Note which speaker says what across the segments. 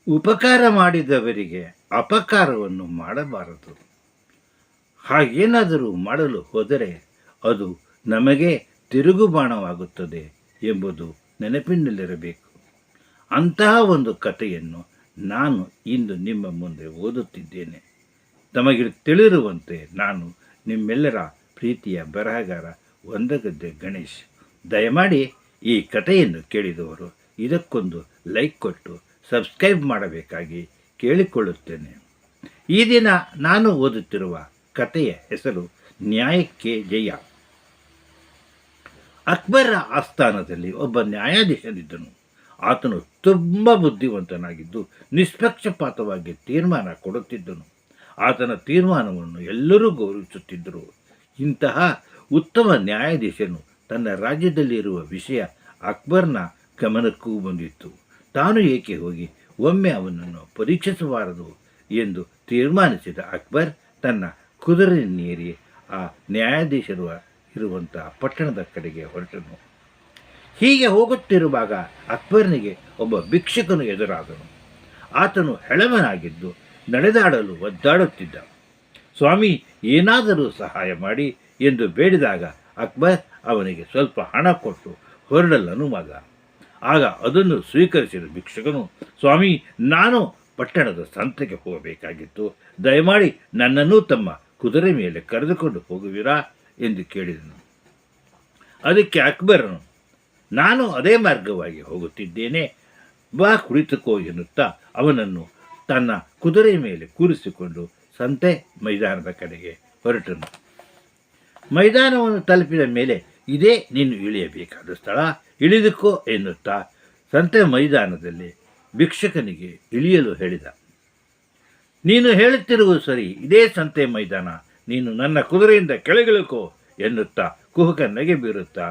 Speaker 1: ಉಪಕಾರ ಮಾಡಿದವರಿಗೆ ಅಪಕಾರವನ್ನು ಮಾಡಬಾರದು. ಹಾಗೇನಾದರೂ ಮಾಡಲು ಹೋದರೆ ಅದು ನಮಗೆ ತಿರುಗುಬಾಣವಾಗುತ್ತದೆ ಎಂಬುದು ನೆನಪಿನಲ್ಲಿರಬೇಕು. ಅಂತಹ ಒಂದು ಕಥೆಯನ್ನು ನಾನು ಇಂದು ನಿಮ್ಮ ಮುಂದೆ ಓದುತ್ತಿದ್ದೇನೆ. ತಮಗೆ ತಿಳಿದಿರುವಂತೆ ನಾನು ನಿಮ್ಮೆಲ್ಲರ ಪ್ರೀತಿಯ ಬರಹಗಾರ ಒಂದಗದ್ದೆ ಗಣೇಶ್. ದಯಮಾಡಿ ಈ ಕಥೆಯನ್ನು ಕೇಳಿದವರು ಇದಕ್ಕೊಂದು ಲೈಕ್ ಕೊಟ್ಟು ಸಬ್ಸ್ಕ್ರೈಬ್ ಮಾಡಬೇಕಾಗಿ ಕೇಳಿಕೊಳ್ಳುತ್ತೇನೆ. ಈ ದಿನ ನಾನು ಓದುತ್ತಿರುವ ಕಥೆಯ ಹೆಸರು ನ್ಯಾಯಕ್ಕೆ ಜಯ. ಅಕ್ಬರ ಆಸ್ಥಾನದಲ್ಲಿ ಒಬ್ಬ ನ್ಯಾಯಾಧೀಶನಿದ್ದನು. ಆತನು ತುಂಬ ಬುದ್ಧಿವಂತನಾಗಿದ್ದು ನಿಷ್ಪಕ್ಷಪಾತವಾಗಿ ತೀರ್ಮಾನ ಕೊಡುತ್ತಿದ್ದನು. ಆತನ ತೀರ್ಮಾನವನ್ನು ಎಲ್ಲರೂ ಗೌರವಿಸುತ್ತಿದ್ದರು. ಇಂತಹ ಉತ್ತಮ ನ್ಯಾಯಾಧೀಶನು ತನ್ನ ರಾಜ್ಯದಲ್ಲಿರುವ ವಿಷಯ ಅಕ್ಬರ್ನ ಗಮನಕ್ಕೂ ಬಂದಿತ್ತು. ತಾನು ಏಕೆ ಹೋಗಿ ಒಮ್ಮೆ ಅವನನ್ನು ಪರೀಕ್ಷಿಸಬಾರದು ಎಂದು ತೀರ್ಮಾನಿಸಿದ ಅಕ್ಬರ್ ತನ್ನ ಕುದುರೆಯನ್ನೇರಿ ಆ ನ್ಯಾಯಾಧೀಶರು ಇರುವಂತಹ ಪಟ್ಟಣದ ಕಡೆಗೆ ಹೊರಟನು. ಹೀಗೆ ಹೋಗುತ್ತಿರುವಾಗ ಅಕ್ಬರ್ನಿಗೆ ಒಬ್ಬ ಭಿಕ್ಷುಕನು ಎದುರಾದನು. ಆತನು ಹೆಳವನಾಗಿದ್ದು ನಡೆದಾಡಲು ಒದ್ದಾಡುತ್ತಿದ್ದ. ಸ್ವಾಮಿ, ಏನಾದರೂ ಸಹಾಯ ಮಾಡಿ ಎಂದು ಬೇಡಿದಾಗ ಅಕ್ಬರ್ ಅವನಿಗೆ ಸ್ವಲ್ಪ ಹಣ ಕೊಟ್ಟು ಹೊರಡಲು ಅನುವಾದ. ಆಗ ಅದನ್ನು ಸ್ವೀಕರಿಸಿದ ಭಿಕ್ಷುಕನು, ಸ್ವಾಮಿ, ನಾನು ಪಟ್ಟಣದ ಸಂತೆಗೆ ಹೋಗಬೇಕಾಗಿತ್ತು. ದಯಮಾಡಿ ನನ್ನನ್ನು ತಮ್ಮ ಕುದುರೆ ಮೇಲೆ ಕರೆದುಕೊಂಡು ಹೋಗುವಿರಾ ಎಂದು ಕೇಳಿದನು. ಅದಕ್ಕೆ ಅಕ್ಬರನು, ನಾನು ಅದೇ ಮಾರ್ಗವಾಗಿ ಹೋಗುತ್ತಿದ್ದೇನೆ, ಬಾ ಕುಳಿತುಕೋ ಎನ್ನುತ್ತಾ ಅವನನ್ನು ತನ್ನ ಕುದುರೆ ಮೇಲೆ ಕೂರಿಸಿಕೊಂಡು ಸಂತೆ ಮೈದಾನದ ಕಡೆಗೆ ಹೊರಟನು. ಮೈದಾನವನ್ನು ತಲುಪಿದ ಮೇಲೆ ಇದೇ ನೀನು ಇಳಿಯಬೇಕಾದ ಸ್ಥಳ, ಇಳಿದುಕೋ ಎನ್ನುತ್ತಾ ಸಂತೆ ಮೈದಾನದಲ್ಲಿ ಭಿಕ್ಷುಕನಿಗೆ ಇಳಿಯಲು ಹೇಳಿದ. ನೀನು ಹೇಳುತ್ತಿರುವುದು ಸರಿ, ಇದೇ ಸಂತೆ ಮೈದಾನ, ನೀನು ನನ್ನ ಕುದುರೆಯಿಂದ ಕೆಳಗಿಳುಕೋ ಎನ್ನುತ್ತಾ ಕುಹಕ ನಗೆ ಬೀರುತ್ತಾ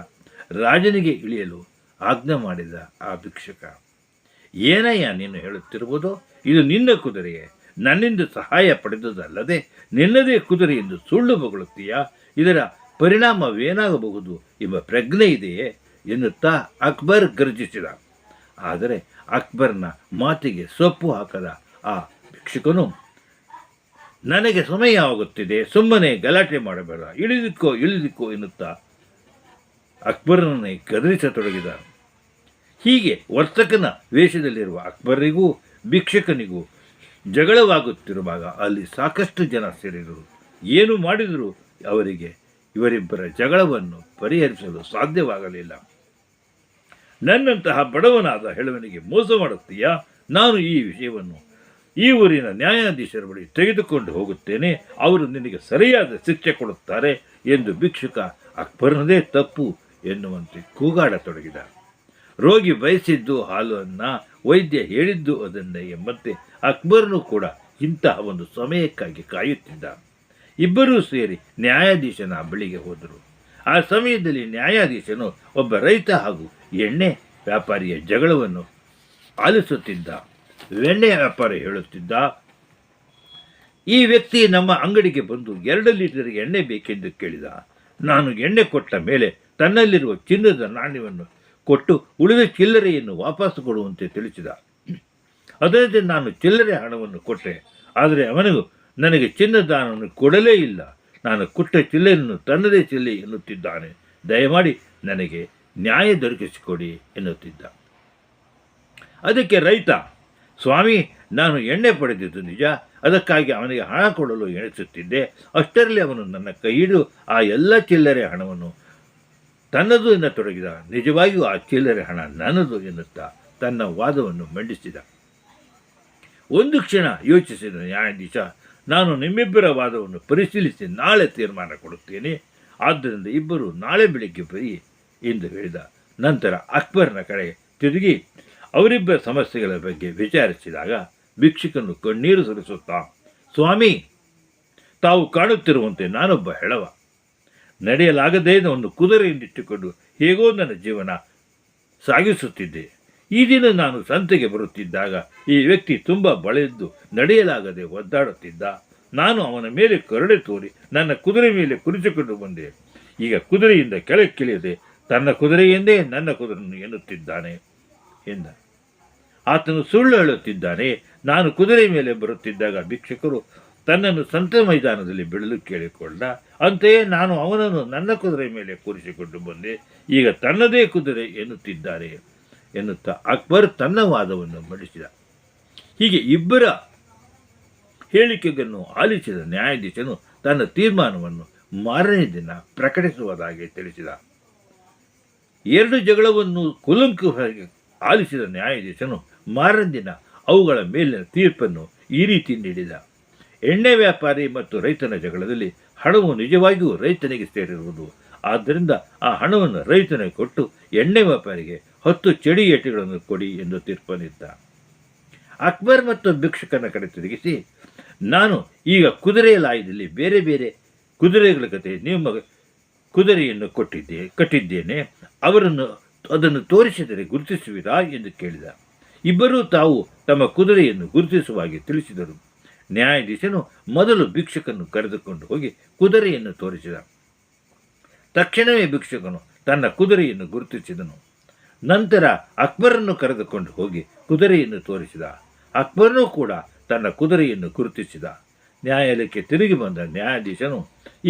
Speaker 1: ರಾಜನಿಗೆ ಇಳಿಯಲು ಆಜ್ಞೆ ಮಾಡಿದ ಆ ಭಿಕ್ಷುಕ. ಏನಯ್ಯ ನೀನು ಹೇಳುತ್ತಿರುವುದು? ಇದು ನಿನ್ನ ಕುದುರೆಯೇ, ನನ್ನಿಂದ ಸಹಾಯ ಪಡೆದುದಲ್ಲದೆ ನಿನ್ನದೇ ಕುದುರೆ ಎಂದು ಸುಳ್ಳು ಬೊಗಳುತ್ತೀಯಾ? ಇದರ ಪರಿಣಾಮವೇನಾಗಬಹುದು ಎಂಬ ಪ್ರಜ್ಞೆ ಇದೆಯೇ ಎನ್ನುತ್ತಾ ಅಕ್ಬರ್ ಗರ್ಜಿಸಿದ. ಆದರೆ ಅಕ್ಬರ್ನ ಮಾತಿಗೆ ಸೊಪ್ಪು ಹಾಕದ ಆ ಭಿಕ್ಷುಕನು, ನನಗೆ ಸಮಯ ಆಗುತ್ತಿದೆ, ಸುಮ್ಮನೆ ಗಲಾಟೆ ಮಾಡಬೇಡ, ಇಳಿದಿಕ್ಕೋ ಎನ್ನುತ್ತಾ ಅಕ್ಬರನನ್ನೇ ಗದರಿಸತೊಡಗಿದ. ಹೀಗೆ ವರ್ತಕನ ವೇಷದಲ್ಲಿರುವ ಅಕ್ಬರಿಗೂ ಭಿಕ್ಷುಕನಿಗೂ ಜಗಳವಾಗುತ್ತಿರುವಾಗ ಅಲ್ಲಿ ಸಾಕಷ್ಟು ಜನ ಸೇರಿದರು. ಏನು ಮಾಡಿದರೂ ಅವರಿಗೆ ಇವರಿಬ್ಬರ ಜಗಳವನ್ನು ಪರಿಹರಿಸಲು ಸಾಧ್ಯವಾಗಲಿಲ್ಲ. ನನ್ನಂತಹ ಬಡವನಾದ ಹೆಳವನಿಗೆ ಮೋಸ ಮಾಡುತ್ತೀಯಾ? ನಾನು ಈ ವಿಷಯವನ್ನು ಈ ಊರಿನ ನ್ಯಾಯಾಧೀಶರ ಬಳಿ ತೆಗೆದುಕೊಂಡು ಹೋಗುತ್ತೇನೆ, ಅವರು ನಿನಗೆ ಸರಿಯಾದ ಶಿಕ್ಷೆ ಕೊಡುತ್ತಾರೆ ಎಂದು ಭಿಕ್ಷುಕ ಅಕ್ಬರನದೇ ತಪ್ಪು ಎನ್ನುವಂತೆ ಕೂಗಾಡತೊಡಗಿದ. ರೋಗಿ ಬಯಸಿದ್ದು ಹಾಲನ್ನು, ವೈದ್ಯ ಹೇಳಿದ್ದು ಅದನ್ನೇ ಎಂಬಂತೆ ಅಕ್ಬರನು ಕೂಡ ಇಂತಹ ಒಂದು ಸಮಯಕ್ಕಾಗಿ ಕಾಯುತ್ತಿದ್ದ. ಇಬ್ಬರೂ ಸೇರಿ ನ್ಯಾಯಾಧೀಶನ ಬಳಿಗೆ ಹೋದರು. ಆ ಸಮಯದಲ್ಲಿ ನ್ಯಾಯಾಧೀಶನು ಒಬ್ಬ ರೈತ ಹಾಗೂ ಎಣ್ಣೆ ವ್ಯಾಪಾರಿಯ ಜಗಳವನ್ನು ಆಲಿಸುತ್ತಿದ್ದ. ಎಣ್ಣೆ ವ್ಯಾಪಾರಿ ಹೇಳುತ್ತಿದ್ದ, ಈ ವ್ಯಕ್ತಿ ನಮ್ಮ ಅಂಗಡಿಗೆ ಬಂದು 2 ಲೀಟರ್ ಎಣ್ಣೆ ಬೇಕೆಂದು ಕೇಳಿದ. ನಾನು ಎಣ್ಣೆ ಕೊಟ್ಟ ಮೇಲೆ ತನ್ನಲ್ಲಿರುವ ಚಿನ್ನದ ನಾಣ್ಯವನ್ನು ಕೊಟ್ಟು ಉಳಿದ ಚಿಲ್ಲರೆಯನ್ನು ವಾಪಸ್ಸು ಕೊಡುವಂತೆ ತಿಳಿಸಿದ. ಅದರಂತೆ ನಾನು ಚಿಲ್ಲರೆ ಹಣವನ್ನು ಕೊಟ್ಟೆ. ಆದರೆ ಅವನು ನನಗೆ ಚಿನ್ನದ ದಾನವನ್ನು ಕೊಡಲೇ ಇಲ್ಲ. ನಾನು ಕೊಟ್ಟ ಚಿಲ್ಲೆಯನ್ನು ತನ್ನದೇ ಚಿಲ್ಲೆ ಎನ್ನುತ್ತಿದ್ದಾನೆ. ದಯಮಾಡಿ ನನಗೆ ನ್ಯಾಯ ದೊರಕಿಸಿಕೊಡಿ ಎನ್ನುತ್ತಿದ್ದ. ಅದಕ್ಕೆ ರೈತ, ಸ್ವಾಮಿ, ನಾನು ಎಣ್ಣೆ ಪಡೆದಿದ್ದು ನಿಜ, ಅದಕ್ಕಾಗಿ ಅವನಿಗೆ ಹಣ ಕೊಡಲು ಎಣಿಸುತ್ತಿದ್ದೆ. ಅಷ್ಟರಲ್ಲಿ ಅವನು ನನ್ನ ಕೈ ಹಿಡಿದು ಆ ಎಲ್ಲ ಚಿಲ್ಲರೆ ಹಣವನ್ನು ತನ್ನದು ಎನ್ನತೊಡಗಿದ. ನಿಜವಾಗಿಯೂ ಆ ಚಿಲ್ಲರೆ ಹಣ ನನ್ನದು ಎನ್ನುತ್ತಾ ತನ್ನ ವಾದವನ್ನು ಮಂಡಿಸಿದ. ಒಂದು ಕ್ಷಣ ಯೋಚಿಸಿದ ನ್ಯಾಯಾಧೀಶ, ನಾನು ನಿಮ್ಮಿಬ್ಬರ ವಾದವನ್ನು ಪರಿಶೀಲಿಸಿ ನಾಳೆ ತೀರ್ಮಾನ ಕೊಡುತ್ತೇನೆ. ಆದ್ದರಿಂದ ಇಬ್ಬರು ನಾಳೆ ಬೆಳಿಗ್ಗೆ ಬರಿ ಎಂದು ಹೇಳಿದ. ನಂತರ ಅಕ್ಬರ್ನ ಕಡೆ ತಿರುಗಿ ಅವರಿಬ್ಬರ ಸಮಸ್ಯೆಗಳ ಬಗ್ಗೆ ವಿಚಾರಿಸಿದಾಗ ಭಿಕ್ಷುಕನು ಕಣ್ಣೀರು ಸುರಿಸುತ್ತಾ, ಸ್ವಾಮಿ, ತಾವು ಕಾಣುತ್ತಿರುವಂತೆ ನಾನೊಬ್ಬ ಹೆಳವ. ನಡೆಯಲಾಗದೇ ಒಂದು ಕುದುರೆಯನ್ನಿಟ್ಟುಕೊಂಡು ಹೇಗೋ ನನ್ನ ಜೀವನ ಸಾಗಿಸುತ್ತಿದ್ದೆ. ಈ ದಿನ ನಾನು ಸಂತೆಗೆ ಬರುತ್ತಿದ್ದಾಗ ಈ ವ್ಯಕ್ತಿ ತುಂಬ ಬಳೆದ್ದು ನಡೆಯಲಾಗದೆ ಒದ್ದಾಡುತ್ತಿದ್ದ. ನಾನು ಅವನ ಮೇಲೆ ಕರುಣೆ ತೋರಿ ನನ್ನ ಕುದುರೆ ಮೇಲೆ ಕುರಿಸಿಕೊಂಡು ಬಂದೆ. ಈಗ ಕುದುರೆಯಿಂದ ಕೆಳಕ್ಕಿಳಿಯದೆ ತನ್ನ ಕುದುರೆಯೆಂದೇ ನನ್ನ ಕುದುರೆಯನ್ನು ಎನ್ನುತ್ತಿದ್ದಾನೆ ಎಂದ. ಆತನು ಸುಳ್ಳು ಹೇಳುತ್ತಿದ್ದಾನೆ. ನಾನು ಕುದುರೆ ಮೇಲೆ ಬರುತ್ತಿದ್ದಾಗ ಭಿಕ್ಷುಕರು ತನ್ನನ್ನು ಸಂತ ಮೈದಾನದಲ್ಲಿ ಬಿಡಲು ಕೇಳಿಕೊಂಡ. ಅಂತೆಯೇ ನಾನು ಅವನನ್ನು ನನ್ನ ಕುದುರೆ ಮೇಲೆ ಕೂರಿಸಿಕೊಂಡು ಬಂದೆ. ಈಗ ತನ್ನದೇ ಕುದುರೆ ಎನ್ನುತ್ತಿದ್ದಾರೆ ಎನ್ನುತ್ತಾ ಅಕ್ಬರ್ ತನ್ನ ವಾದವನ್ನು ಮಂಡಿಸಿದ. ಹೀಗೆ ಇಬ್ಬರ ಹೇಳಿಕೆಗಳನ್ನು ಆಲಿಸಿದ ನ್ಯಾಯಾಧೀಶನು ತನ್ನ ತೀರ್ಮಾನವನ್ನು ಮಾರನೇ ದಿನ ಪ್ರಕಟಿಸುವುದಾಗಿ ತಿಳಿಸಿದ. ಎರಡು ಜಗಳವನ್ನು ಕೂಲಂಕುಷವಾಗಿ ಆಲಿಸಿದ ನ್ಯಾಯಾಧೀಶನು ಮಾರನೇ ದಿನ ಅವುಗಳ ಮೇಲಿನ ತೀರ್ಪನ್ನು ಈ ರೀತಿ ನೀಡಿದ. ಎಣ್ಣೆ ವ್ಯಾಪಾರಿ ಮತ್ತು ರೈತನ ಜಗಳದಲ್ಲಿ ಹಣವು ನಿಜವಾಗಿಯೂ ರೈತನಿಗೆ ಸೇರಿರುವುದು. ಆದ್ದರಿಂದ ಆ ಹಣವನ್ನು ರೈತನಿಗೆ ಕೊಟ್ಟು ಎಣ್ಣೆ ವ್ಯಾಪಾರಿಗೆ 10 ಚಡಿ ಏಟುಗಳನ್ನು ಕೊಡಿ ಎಂದು ತೀರ್ಪನ್ನಿದ್ದ. ಅಕ್ಬರ್ ಮತ್ತು ಭಿಕ್ಷುಕನ ಕಡೆ ತಿರುಗಿಸಿ, ನಾನು ಈಗ ಕುದುರೆಯ ಲಾಯದಲ್ಲಿ ಬೇರೆ ಬೇರೆ ಕುದುರೆಗಳ ಕತೆ ನಿಮ್ಮ ಕುದುರೆಯನ್ನು ಕಟ್ಟಿದ್ದೇನೆ. ಅದನ್ನು ತೋರಿಸಿದರೆ ಗುರುತಿಸುವಿರಾ ಎಂದು ಕೇಳಿದ. ಇಬ್ಬರೂ ತಾವು ತಮ್ಮ ಕುದುರೆಯನ್ನು ಗುರುತಿಸುವಾಗಿ ತಿಳಿಸಿದರು. ನ್ಯಾಯಾಧೀಶನು ಮೊದಲು ಭಿಕ್ಷುಕನ್ನು ಕರೆದುಕೊಂಡು ಹೋಗಿ ಕುದುರೆಯನ್ನು ತೋರಿಸಿದ. ತಕ್ಷಣವೇ ಭಿಕ್ಷುಕನು ತನ್ನ ಕುದುರೆಯನ್ನು ಗುರುತಿಸಿದನು. ನಂತರ ಅಕ್ಬರನ್ನು ಕರೆದುಕೊಂಡು ಹೋಗಿ ಕುದುರೆಯನ್ನು ತೋರಿಸಿದ. ಅಕ್ಬರನೂ ಕೂಡ ತನ್ನ ಕುದುರೆಯನ್ನು ಗುರುತಿಸಿದ. ನ್ಯಾಯಾಲಯಕ್ಕೆ ತಿರುಗಿ ಬಂದ ನ್ಯಾಯಾಧೀಶನು,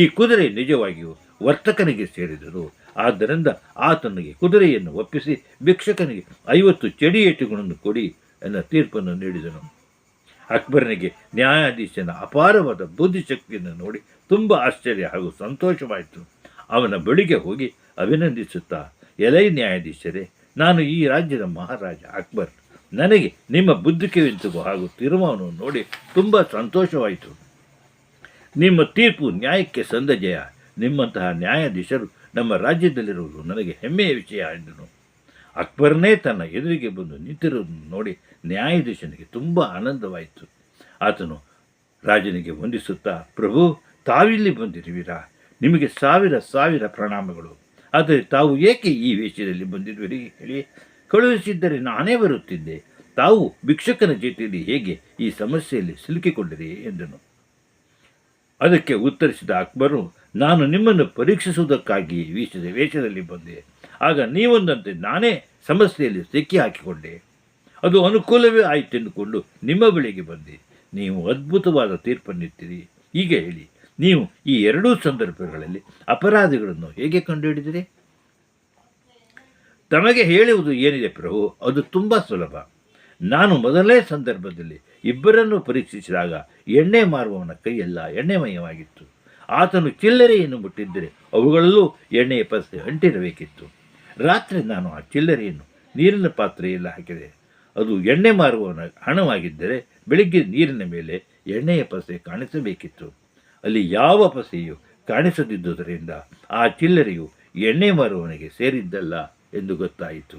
Speaker 1: ಈ ಕುದುರೆ ನಿಜವಾಗಿಯೂ ವರ್ತಕನಿಗೆ ಸೇರಿದರು. ಆದ್ದರಿಂದ ಆತನಿಗೆ ಕುದುರೆಯನ್ನು ಒಪ್ಪಿಸಿ ಭಿಕ್ಷುಕನಿಗೆ 50 ಚಡಿ ಏಟುಗಳನ್ನು ಕೊಡಿ ಎನ್ನ ತೀರ್ಪನ್ನು ನೀಡಿದನು. ಅಕ್ಬರನಿಗೆ ನ್ಯಾಯಾಧೀಶನ ಅಪಾರವಾದ ಬುದ್ಧಿಶಕ್ತಿಯನ್ನು ನೋಡಿ ತುಂಬ ಆಶ್ಚರ್ಯ ಹಾಗೂ ಸಂತೋಷವಾಯಿತು. ಅವನ ಬಳಿಗೆ ಹೋಗಿ ಅಭಿನಂದಿಸುತ್ತಾ, ಎಲೈ ನ್ಯಾಯಾಧೀಶರೇ, ನಾನು ಈ ರಾಜ್ಯದ ಮಹಾರಾಜ ಅಕ್ಬರ್. ನನಗೆ ನಿಮ್ಮ ಬುದ್ಧಿವಂತಿಕೆ ಹಾಗೂ ತೀರ್ಮಾನವನ್ನು ನೋಡಿ ತುಂಬ ಸಂತೋಷವಾಯಿತು. ನಿಮ್ಮ ತೀರ್ಪು ನ್ಯಾಯಕ್ಕೆ ಸಂದ ಜಯ. ನಿಮ್ಮಂತಹ ನ್ಯಾಯಾಧೀಶರು ನಮ್ಮ ರಾಜ್ಯದಲ್ಲಿರುವುದು ನನಗೆ ಹೆಮ್ಮೆಯ ವಿಷಯ ಎಂದನು. ಅಕ್ಬರನೇ ತನ್ನ ಎದುರಿಗೆ ಬಂದು ನಿಂತಿರುವುದನ್ನು ನೋಡಿ ನ್ಯಾಯಾಧೀಶನಿಗೆ ತುಂಬ ಆನಂದವಾಯಿತು. ಆತನು ರಾಜನಿಗೆ ವಂದಿಸುತ್ತಾ, ಪ್ರಭು, ತಾವಿಲ್ಲಿ ಬಂದಿರುವಿರಾ? ನಿಮಗೆ ಸಾವಿರ ಪ್ರಣಾಮಗಳು. ಆದರೆ ತಾವು ಏಕೆ ಈ ವೇಷದಲ್ಲಿ ಬಂದಿರುವಿರಿ ಹೇಳಿ? ಕಳುಹಿಸಿದ್ದರೆ ನಾನೇ ಬರುತ್ತಿದ್ದೆ. ತಾವು ಭಿಕ್ಷುಕನ ಜೊತೆಯಲ್ಲಿ ಹೇಗೆ ಈ ಸಮಸ್ಯೆಯಲ್ಲಿ ಸಿಲುಕಿಕೊಂಡಿರಿ ಎಂದನು. ಅದಕ್ಕೆ ಉತ್ತರಿಸಿದ ಅಕ್ಬರು, ನಾನು ನಿಮ್ಮನ್ನು ಪರೀಕ್ಷಿಸುವುದಕ್ಕಾಗಿ ವೇಷದಲ್ಲಿ ಬಂದೆ. ಆಗ ನೀವೊಂದಂತೆ ನಾನೇ ಸಮಸ್ಯೆಯಲ್ಲಿ ಸಿಕ್ಕಿ ಹಾಕಿಕೊಂಡೆ. ಅದು ಅನುಕೂಲವೇ ಆಯಿತೆಂದುಕೊಂಡು ನಿಮ್ಮ ಬಳಿಗೆ ಬಂದೆ. ನೀವು ಅದ್ಭುತವಾದ ತೀರ್ಪನ್ನಿತ್ತಿರಿ. ಈಗ ಹೇಳಿ, ನೀವು ಈ ಎರಡೂ ಸಂದರ್ಭಗಳಲ್ಲಿ ಅಪರಾಧಿಗಳನ್ನು ಹೇಗೆ ಕಂಡುಹಿಡಿದಿರಿ? ತಮಗೆ ಹೇಳುವುದು ಏನಿದೆ ಪ್ರಭು, ಅದು ತುಂಬ ಸುಲಭ. ನಾನು ಮೊದಲನೇ ಸಂದರ್ಭದಲ್ಲಿ ಇಬ್ಬರನ್ನು ಪರೀಕ್ಷಿಸಿದಾಗ ಎಣ್ಣೆ ಮಾರುವವನ ಕೈಯೆಲ್ಲ ಎಣ್ಣೆಮಯವಾಗಿತ್ತು. ಆತನು ಚಿಲ್ಲರೆಯನ್ನು ಮುಟ್ಟಿದ್ದರೆ ಅವುಗಳಲ್ಲೂ ಎಣ್ಣೆಯ ಪಸೆ ಅಂಟಿರಬೇಕಿತ್ತು. ರಾತ್ರಿ ನಾನು ಆ ಚಿಲ್ಲರೆಯನ್ನು ನೀರಿನ ಪಾತ್ರೆಯಲ್ಲಿ ಹಾಕಿದೆ. ಅದು ಎಣ್ಣೆ ಮಾರುವವನ ಹಣವಾಗಿದ್ದರೆ ಬೆಳಿಗ್ಗೆ ನೀರಿನ ಮೇಲೆ ಎಣ್ಣೆಯ ಪಸೆ ಕಾಣಿಸಬೇಕಿತ್ತು. ಅಲ್ಲಿ ಯಾವ ಪಸೆಯೂ ಕಾಣಿಸದಿದ್ದುದರಿಂದ ಆ ಚಿಲ್ಲರೆಯು ಎಣ್ಣೆ ಮಾರುವವನಿಗೆ ಸೇರಿದ್ದಲ್ಲ ಎಂದು ಗೊತ್ತಾಯಿತು.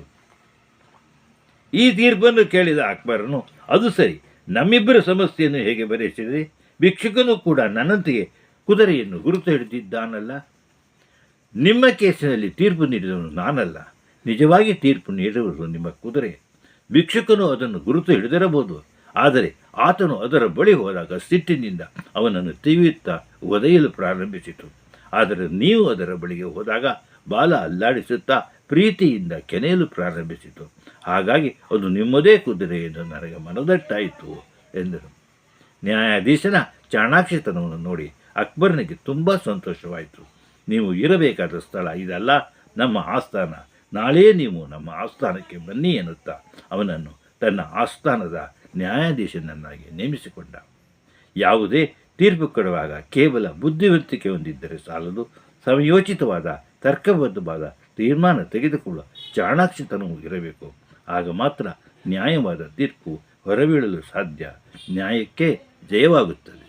Speaker 1: ಈ ತೀರ್ಪನ್ನು ಕೇಳಿದ ಅಕ್ಬರನು, ಅದು ಸರಿ, ನಮ್ಮಿಬ್ಬರ ಸಮಸ್ಯೆಯನ್ನು ಹೇಗೆ ಬರೆಸಿದರೆ? ಭಿಕ್ಷುಕನು ಕೂಡ ನನ್ನಂತೆಯೇ ಕುದುರೆಯನ್ನು ಗುರುತು ಹಿಡಿದಿದ್ದಾನಲ್ಲ. ನಿಮ್ಮ ಕೇಸಿನಲ್ಲಿ ತೀರ್ಪು ನೀಡಿದವನು ನಾನಲ್ಲ. ನಿಜವಾಗಿ ತೀರ್ಪು ನೀಡುವುದು ನಿಮ್ಮ ಕುದುರೆ. ಭಿಕ್ಷುಕನು ಅದನ್ನು ಗುರುತು ಹಿಡಿದಿರಬಹುದು, ಆದರೆ ಆತನು ಅದರ ಬಳಿ ಹೋದಾಗ ಸಿಟ್ಟಿನಿಂದ ಅವನನ್ನು ತಿವಿಯುತ್ತಾ ಒದೆಯಲು ಪ್ರಾರಂಭಿಸಿತು. ಆದರೆ ನೀವು ಅದರ ಬಳಿಗೆ ಹೋದಾಗ ಬಾಲ ಅಲ್ಲಾಡಿಸುತ್ತಾ ಪ್ರೀತಿಯಿಂದ ಕೆನೆಯಲು ಪ್ರಾರಂಭಿಸಿತು. ಹಾಗಾಗಿ ಅದು ನಿಮ್ಮದೇ ಕುದುರೆ ಎಂದು ನನಗೆ ಮನದಟ್ಟಾಯಿತು ಎಂದರು. ನ್ಯಾಯಾಧೀಶನ ಚಾಣಾಕ್ಷತನವನ್ನು ನೋಡಿ ಅಕ್ಬರನಿಗೆ ತುಂಬ ಸಂತೋಷವಾಯಿತು. ನೀವು ಇರಬೇಕಾದ ಸ್ಥಳ ಇದಲ್ಲ, ನಮ್ಮ ಆಸ್ಥಾನ. ನಾಳೆ ನೀವು ನಮ್ಮ ಆಸ್ಥಾನಕ್ಕೆ ಬನ್ನಿ ಎನ್ನುತ್ತಾ ಅವನನ್ನು ತನ್ನ ಆಸ್ಥಾನದ ನ್ಯಾಯಾಧೀಶನನ್ನಾಗಿ ನೇಮಿಸಿಕೊಂಡ. ಯಾವುದೇ ತೀರ್ಪು ಕೊಡುವಾಗ ಕೇವಲ ಬುದ್ಧಿವಂತಿಕೆ ಹೊಂದಿದ್ದರೆ ಸಾಲದು, ಸಮಯೋಚಿತವಾದ ತರ್ಕಬದ್ಧವಾದ ತೀರ್ಮಾನ ತೆಗೆದುಕೊಳ್ಳುವ ಚಾಣಾಕ್ಷತನವೂ ಇರಬೇಕು. ಆಗ ಮಾತ್ರ ನ್ಯಾಯವಾದ ತೀರ್ಪು ಹೊರಬೀಳಲು ಸಾಧ್ಯ. ನ್ಯಾಯಕ್ಕೆ ಜಯವಾಗುತ್ತದೆ.